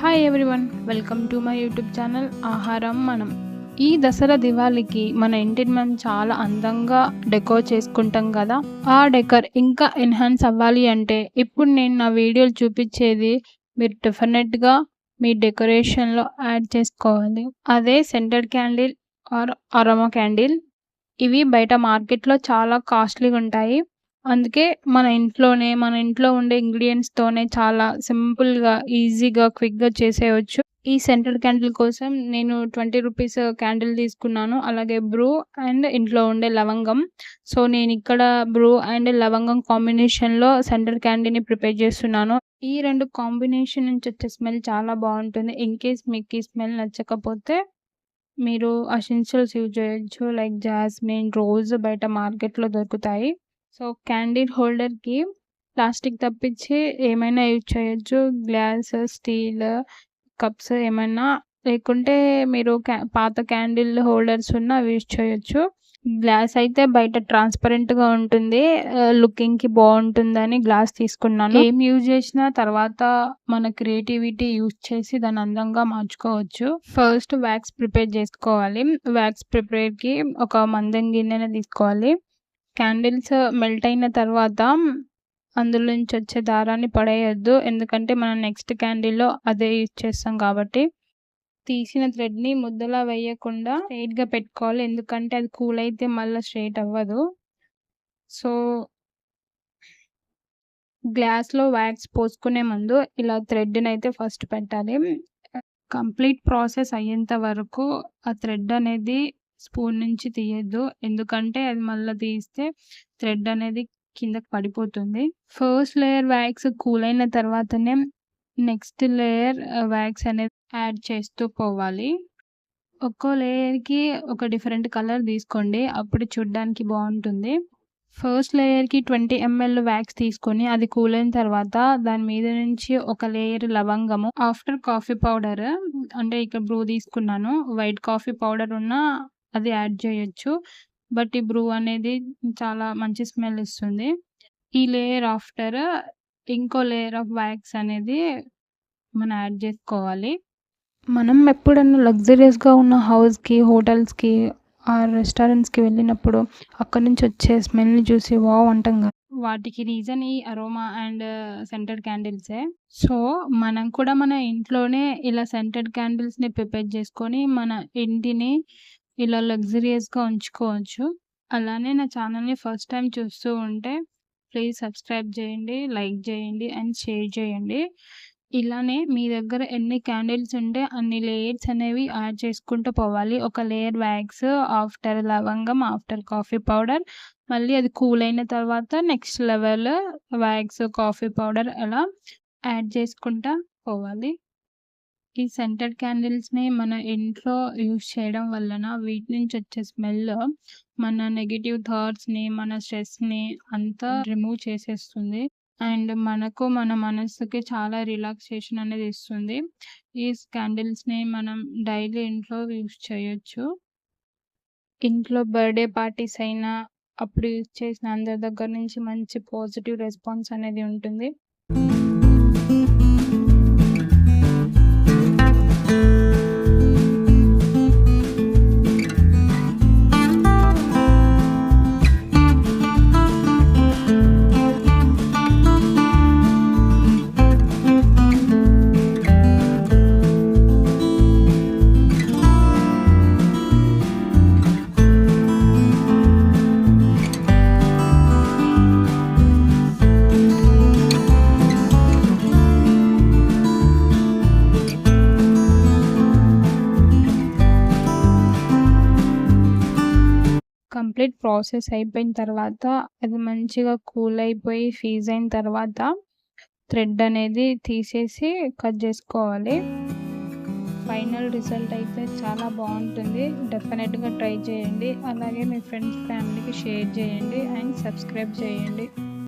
Hi everyone, welcome to my YouTube channel ఆహారం మనం. ఈ దసరా దివాళీకి మన ఇంటిని మనం చాలా అందంగా డెకోర్ చేసుకుంటాం కదా. ఆ డెకర్ ఇంకా ఎన్హాన్స్ అవ్వాలి అంటే ఇప్పుడు నేను నా వీడియోలు చూపించేది మీరు డెఫినెట్గా మీ డెకరేషన్లో యాడ్ చేసుకోవాలి. అదే scented candle or aroma candle. ఇవి బయట మార్కెట్లో చాలా కాస్ట్లీగా ఉంటాయి. అందుకే మన ఇంట్లో ఉండే ఇంగ్రీడియంట్స్తోనే చాలా సింపుల్గా, ఈజీగా, క్విక్గా చేసేయచ్చు. ఈ సెంటెడ్ క్యాండిల్ కోసం నేను 20 రూపీస్ క్యాండిల్ తీసుకున్నాను. అలాగే బ్రూ అండ్ ఇంట్లో ఉండే లవంగం. సో నేను ఇక్కడ బ్రూ అండ్ లవంగం కాంబినేషన్లో సెంటెడ్ క్యాండిల్ని ప్రిపేర్ చేస్తున్నాను. ఈ రెండు కాంబినేషన్ నుంచి వచ్చే స్మెల్ చాలా బాగుంటుంది. ఇన్ కేస్ మీకు ఈ స్మెల్ నచ్చకపోతే మీరు ఎసెన్షియల్స్ యూజ్ చేయొచ్చు. లైక్ జాస్మిన్, రోజ్ బయట మార్కెట్లో దొరుకుతాయి. సో క్యాండిల్ హోల్డర్కి ప్లాస్టిక్ తప్పించి ఏమైనా యూజ్ చేయొచ్చు. గ్లాస్, స్టీల్ కప్స్ ఏమైనా, లేకుంటే మీరు పాత క్యాండిల్ హోల్డర్స్ ఉన్న అవి యూజ్ చేయొచ్చు. గ్లాస్ అయితే బయట ట్రాన్స్పరెంట్గా ఉంటుంది, లుకింగ్కి బాగుంటుందని గ్లాస్ తీసుకున్నాను. ఏం యూజ్ చేసినా తర్వాత మన క్రియేటివిటీ యూజ్ చేసి దాన్ని అందంగా మార్చుకోవచ్చు. ఫస్ట్ వ్యాక్స్ ప్రిపేర్ చేసుకోవాలి. వ్యాక్స్ ప్రిపేర్కి ఒక మందం గిన్నెని తీసుకోవాలి. క్యాండిల్స్ మెల్ట్ అయిన తర్వాత అందులో నుంచి వచ్చే దారాన్ని పడేయొద్దు, ఎందుకంటే మనం నెక్స్ట్ క్యాండిల్లో అదే యూజ్ చేస్తాం కాబట్టి. తీసిన థ్రెడ్ని ముద్దలా వేయకుండా స్ట్రైట్గా పెట్టుకోవాలి, ఎందుకంటే అది కూల్ అయితే మళ్ళీ స్ట్రైట్ అవ్వదు. సో గ్లాస్లో వ్యాక్స్ పోసుకునే ముందు ఇలా థ్రెడ్ని అయితే ఫస్ట్ పెట్టాలి. కంప్లీట్ ప్రాసెస్ అయ్యేంత వరకు ఆ థ్రెడ్ అనేది స్పూన్ నుంచి తీయద్దు, ఎందుకంటే అది మళ్ళీ తీస్తే థ్రెడ్ అనేది కిందకి పడిపోతుంది. ఫస్ట్ లేయర్ వ్యాక్స్ కూల్ అయిన తర్వాతనే నెక్స్ట్ లేయర్ వ్యాక్స్ అనేది యాడ్ చేస్తూ పోవాలి. ఒక్కో లేయర్కి ఒక డిఫరెంట్ కలర్ తీసుకోండి, అప్పుడు చూడడానికి బాగుంటుంది. ఫస్ట్ లేయర్కి 20 ml వ్యాక్స్ తీసుకొని అది కూల్ అయిన తర్వాత దాని మీద నుంచి ఒక లేయర్ లవంగము, ఆఫ్టర్ కాఫీ పౌడర్, అంటే ఇక్కడ బ్రూ తీసుకున్నాను, వైట్ కాఫీ పౌడర్ ఉన్న అది యాడ్ చేయొచ్చు. బట్ ఈ బ్రూ అనేది చాలా మంచి స్మెల్ ఇస్తుంది. ఈ లేయర్ ఆఫ్టర్ ఇంకో లేయర్ ఆఫ్ వ్యాక్స్ అనేది మనం యాడ్ చేసుకోవాలి. మనం ఎప్పుడన్నా లగ్జరియస్గా ఉన్న హౌస్కి, హోటల్స్కి ఆర్ రెస్టారెంట్స్కి వెళ్ళినప్పుడు అక్కడ నుంచి వచ్చే స్మెల్ని చూసి వావ్ అంటాం కదా. వాటికి రీజన్ ఈ అరోమా అండ్ సెంటెడ్ క్యాండిల్సే. సో మనం కూడా మన ఇంట్లోనే ఇలా సెంటెడ్ క్యాండిల్స్ని ప్రిపేర్ చేసుకొని మన ఇంటిని ఇలా లగ్జరియస్గా ఉంచుకోవచ్చు. అలానే నా ఛానల్ని ఫస్ట్ టైం చూస్తూ ఉంటే ప్లీజ్ సబ్స్క్రైబ్ చేయండి, లైక్ చేయండి అండ్ షేర్ చేయండి. ఇలానే మీ దగ్గర ఎన్ని క్యాండిల్స్ ఉంటే అన్ని లేయర్స్ అనేవి యాడ్ చేసుకుంటూ పోవాలి. ఒక లేయర్ వ్యాక్స్, ఆఫ్టర్ లవంగం, ఆఫ్టర్ కాఫీ పౌడర్, మళ్ళీ అది కూల్ అయిన తర్వాత next level wax, coffee powder అలా యాడ్ చేసుకుంటూ పోవాలి. ఈ సెంటెడ్ క్యాండిల్స్ని మన ఇంట్లో యూజ్ చేయడం వలన వీటి నుంచి వచ్చే స్మెల్ మన నెగిటివ్ థాట్స్ని, మన స్ట్రెస్ని అంతా రిమూవ్ చేసేస్తుంది అండ్ మనకు మన మనసుకి చాలా రిలాక్సేషన్ అనేది ఇస్తుంది. ఈ క్యాండిల్స్ని మనం డైలీ ఇంట్లో యూజ్ చేయొచ్చు. ఇంట్లో బర్త్డే పార్టీస్ అయినా అప్పుడు యూజ్ చేసిన అందరి దగ్గర నుంచి మంచి పాజిటివ్ రెస్పాన్స్ అనేది ఉంటుంది. కంప్లీట్ ప్రాసెస్ అయిపోయిన తర్వాత అది మంచిగా కూల్ అయిపోయి ఫీజ్ అయిన తర్వాత థ్రెడ్ అనేది తీసేసి కట్ చేసుకోవాలి. ఫైనల్ రిజల్ట్ అయితే చాలా బాగుంటుంది. డెఫినెట్గా ట్రై చేయండి. అలాగే మీ ఫ్రెండ్స్, ఫ్యామిలీకి షేర్ చేయండి అండ్ సబ్స్క్రైబ్ చేయండి.